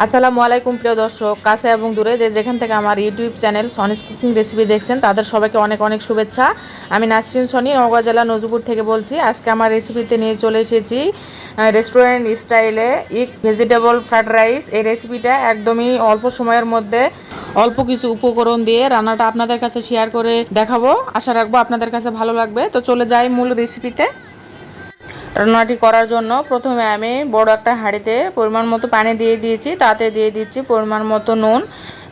আসসালামু আলাইকুম প্রিয় দর্শক, কাছে এবং দূরে যে যেখান থেকে আমার ইউটিউব চ্যানেল সনিস কুকিং রেসিপি দেখছেন তাদের সবাইকে অনেক অনেক শুভেচ্ছা। আমি নাসরিন সনি, নওগাঁ জেলা নজরুপুর থেকে বলছি। আজকে আমার রেসিপিতে নিয়ে চলে এসেছি রেস্টুরেন্ট স্টাইলে ভেজিটেবল ফ্রাইড রাইস। এই রেসিপিটা একদমই অল্প সময়ের মধ্যে অল্প কিছু উপকরণ দিয়ে রান্নাটা আপনাদের কাছে শেয়ার করে দেখাবো। আশা রাখবো আপনাদের কাছে ভালো লাগবে। তো চলে যাই মূল রেসিপিতে। রান্নাটি করার জন্য প্রথমে আমি বড় একটা হাঁড়িতে পরিমাণ মতো পানি দিয়ে দিয়েছি, তাতে দিয়ে দিচ্ছি পরিমাণ মতো নুন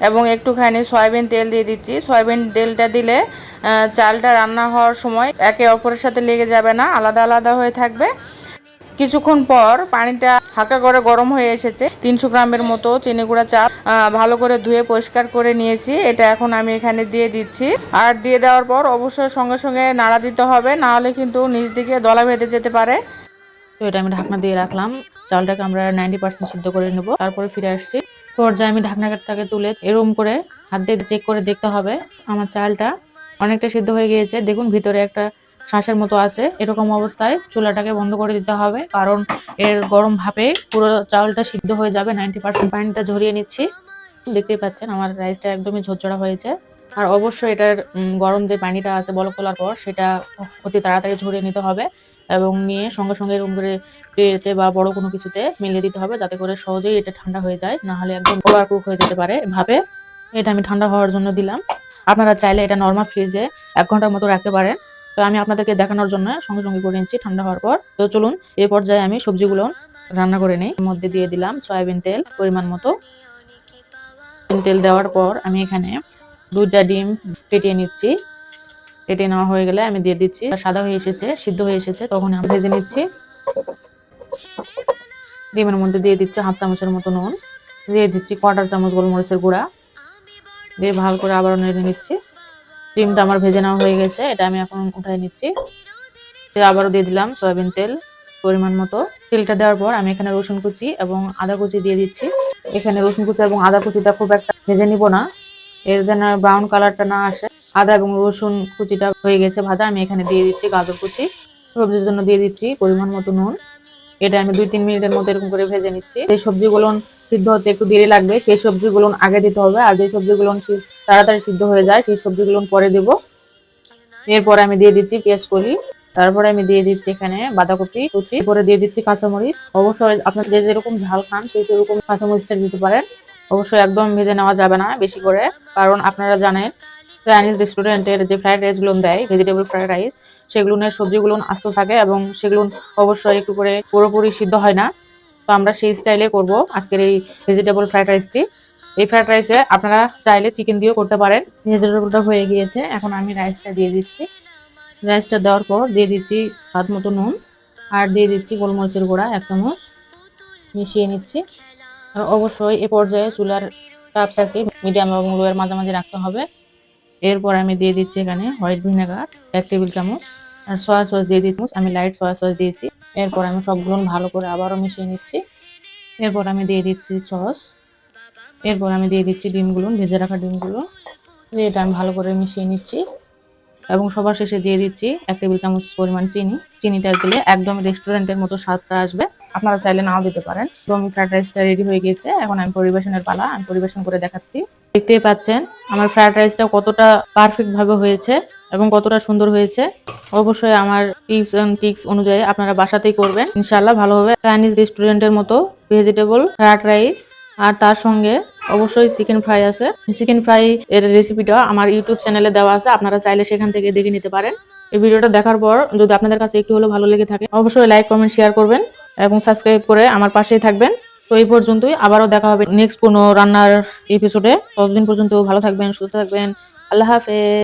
এবং একটুখানি সয়াবিন তেল দিয়ে দিচ্ছি। সয়াবিন তেলটা দিলে চালটা রান্না হওয়ার সময় একে অপরের সাথে লেগে যাবে না, আলাদা আলাদা হয়ে থাকবে। কিছুক্ষণ পর পানিটা হালকা করে গরম হয়ে এসেছে। 300 গ্রামের মতো চিনি গুঁড়া চাল ভালো করে ধুয়ে পরিষ্কার করে নিয়েছি, এটা এখন আমি এখানে দিয়ে দিচ্ছি। আর দিয়ে দেওয়ার পর অবশ্যই সঙ্গে সঙ্গে নাড়া দিতে হবে, না হলে কিন্তু নিচ দিকে দলা বেঁধে যেতে পারে। তো এটা আমি ঢাকনা দিয়ে রাখলাম। চালটাকে আমরা 90% সিদ্ধ করে নেব, তারপরে ফিরে আসছি। পর্যায়ে আমি ঢাকনাটাকে তুলে এরকম করে হাত দিয়ে চেক করে দেখতে হবে আমার চালটা অনেকটা সিদ্ধ হয়ে গিয়েছে। দেখুন ভিতরে একটা শ্বাসের মতো আছে, এরকম অবস্থায় চুলাটাকে বন্ধ করে দিতে হবে, কারণ এর গরম ভাপে পুরো চাউলটা সিদ্ধ হয়ে যাবে। 90% পানিটা ঝরিয়ে নিচ্ছি। দেখতেই পাচ্ছেন আমার রাইসটা একদমই ঝরঝরা হয়েছে। আর অবশ্যই এটার গরম যে পানিটা আছে বলক তোলার পর সেটা অতি তাড়াতাড়ি ঝরিয়ে নিতে হবে এবং নিয়ে সঙ্গে সঙ্গে এরকম করে ট্রেতে বা বড় কোনো কিছুতে মিলিয়ে দিতে হবে, যাতে করে সহজেই এটা ঠান্ডা হয়ে যায়, না হলে একদম ওভার কুক হয়ে যেতে পারে ভাবে। এটা আমি ঠান্ডা হওয়ার জন্য দিলাম। আপনারা চাইলে এটা নর্মাল ফ্রিজে 1 ঘন্টার মতো রাখতে পারেন। তো আমি আপনাদেরকে দেখানোর জন্য সঙ্গে সঙ্গে করে নিচ্ছি ঠান্ডা হওয়ার পর। তো চলুন এই পর্যায়ে আমি সবজিগুলো রান্না করে নিই। এর মধ্যে দিয়ে দিলাম সয়াবিন তেল পরিমাণ মতো। তেল দেওয়ার পর আমি এখানে 2টা ডিম ফেটিয়ে নিচ্ছি। ফেটিয়ে নেওয়া হয়ে গেলে আমি দিয়ে দিচ্ছি, সাদা হয়ে এসেছে, সিদ্ধ হয়ে এসেছে, তখন আমি ভেজে নিচ্ছি। ডিমের মধ্যে দিয়ে দিচ্ছি 1/2 চামচের মতো নুন, দিয়ে দিচ্ছি 1/4 চামচ গোলমরিচের গুঁড়া, দিয়ে ভালো করে আবারও নেড়ে নিচ্ছি। ডিমটা আমার ভেজে নেওয়া হয়ে গেছে, এটা আমি এখন উঠাই নিচ্ছি। আবারও দিয়ে দিলাম সয়াবিন তেল পরিমাণ মতো। তেলটা দেওয়ার পর আমি এখানে রসুন কুচি এবং আদা কুচি দিয়ে দিচ্ছি। এখানে রসুন কুচি এবং আদা কুচিটা খুব একটা ভেজে নিব না, এর যেন ব্রাউন কালারটা না আসে। আদা এবং রসুন কুচিটা হয়ে গেছে ভাজা, আমি এখানে দিয়ে দিচ্ছি গাজর কুচি। সবজির জন্য দিয়ে দিচ্ছি পরিমাণ মতো নুন। এটা আমি 2-3 মিনিটের মতো এরকম করে ভেজে নিচ্ছি। এই সবজিগুলো সিদ্ধ হতে একটু দেরি লাগবে, সেই সবজিগুলো আগে দিতে হবে, আর যে সবজিগুলো তাড়াতাড়ি সিদ্ধ হয়ে যায় সেই সবজিগুলো পরে দেব। এরপরে আমি দিয়ে দিচ্ছি পেঁয়াজ কলি, তারপরে আমি দিয়ে দিচ্ছি এখানে বাঁধাকপি কুচি, পরে দিয়ে দিচ্ছি কাঁচামরিচ। অবশ্যই আপনার যে যেরকম ঝাল খান সেই সেরকম কাঁচামরিচটা দিতে পারেন। অবশ্যই একদম ভেজে নেওয়া যাবে না বেশি করে, কারণ আপনারা জানেন চাইনিজ রেস্টুরেন্টের যে ফ্রাইড রাইসগুলো দেয়, ভেজিটেবল ফ্রাইড রাইস, সেগুলোর সবজিগুলো আস্ত থাকে এবং সেগুলো অবশ্যই একটু করে পুরোপুরি সিদ্ধ হয় না। তো আমরা সেই স্টাইলে করব আজকের এই ভেজিটেবল ফ্রাইড রাইসটি। এই ফ্রাইড রাইসে আপনারা চাইলে চিকেন দিয়েও করতে পারেন। ভেজিটেবলটা হয়ে গিয়েছে, এখন আমি রাইসটা দিয়ে দিচ্ছি। রাইসটা দেওয়ার পর দিয়ে দিচ্ছি স্বাদ মতো নুন, আর দিয়ে দিচ্ছি গোলমরিচের গুঁড়া 1 চামচ, মিশিয়ে নিচ্ছি। আর অবশ্যই এ পর্যায়ে চুলার তাপটাকে মিডিয়াম এবং লোয়ের মাঝামাঝি রাখতে হবে। এরপর আমি দিয়ে দিচ্ছি এখানে হোয়াইট ভিনেগার 1 টেবিল চামচ, আর সয়া সস দিয়ে দিচ্ছি, আমি লাইট সয়া সস দিয়েছি। এরপর আমি সবগুলো ভালো করে আবারও মিশিয়ে নিচ্ছি। এরপর আমি দিয়ে দিচ্ছি সস। এরপর আমি দিয়ে দিচ্ছি ডিমগুলো, ভেজে রাখা ডিমগুলো, এটা আমি ভালো করে মিশিয়ে নিচ্ছি। এবং সবার শেষে দিয়ে দিচ্ছি 1 টেবিল চামচ পরিমাণ চিনি। চিনিটা দিলে একদম রেস্টুরেন্টের মতো স্বাদটা আসবে, আপনারা চাইলে নাও দিতে পারেন। তো আমি ফ্রাইড রাইসটা রেডি হয়ে গেছে, এখন আমি পরিবেশনের পালা, আমি পরিবেশন করে দেখাচ্ছি। দেখতেই পাচ্ছেন আমার ফ্রাইড রাইসটা কতটা পারফেক্ট ভাবে হয়েছে এবং কতটা সুন্দর হয়েছে। অবশ্যই আমার টিপস এন্ড ট্রিক্স অনুযায়ী আপনারা বাসাতেই করবেন, ইনশাআল্লাহ ভালো হবে। চাইনিজ রেস্টুরেন্টের মতো ভেজিটেবল ফ্রাইড রাইস, আর তার সঙ্গে অবশ্যই চিকেন ফ্রাই আছে। চিকেন ফ্রাই এর রেসিপিটা আমার ইউটিউব চ্যানেলে দেওয়া আছে, আপনারা চাইলে সেখান থেকে দেখে নিতে পারেন। এই ভিডিওটা দেখার পর যদি আপনাদের কাছে একটু হলেও ভালো লেগে থাকে, অবশ্যই লাইক কমেন্ট শেয়ার করবেন এবং সাবস্ক্রাইব করে আমার পাশেই থাকবেন। তো এই পর্যন্তই, আবারও দেখা হবে নেক্সট কোনো রান্নার এপিসোডে। ততদিন পর্যন্ত ভালো থাকবেন, সুস্থ থাকবেন। আল্লাহ হাফেজ।